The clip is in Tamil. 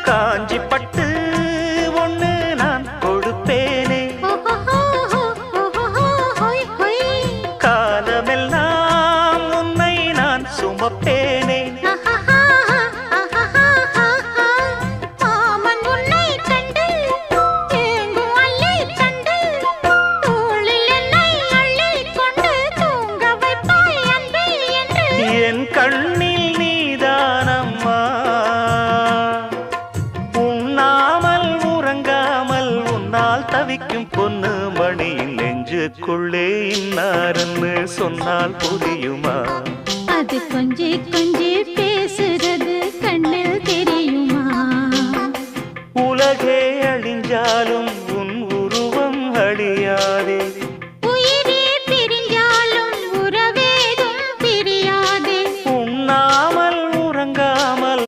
காஞ்சி பட்டு ஒண்ணு நான் கொடுப்பேனே, காலமெல்லாம் உன்னை நான் சுமப்பேனே. என் கண்ணில் நீதானம்மா, உண்ணாமல் உறங்காமல் உன்னால் தவிக்கும் பொண்ணு மணியின் நெஞ்சுக்குள்ளே இன்னாருன்னு சொன்னால் புரியுமா? அது கொஞ்சி கொஞ்சி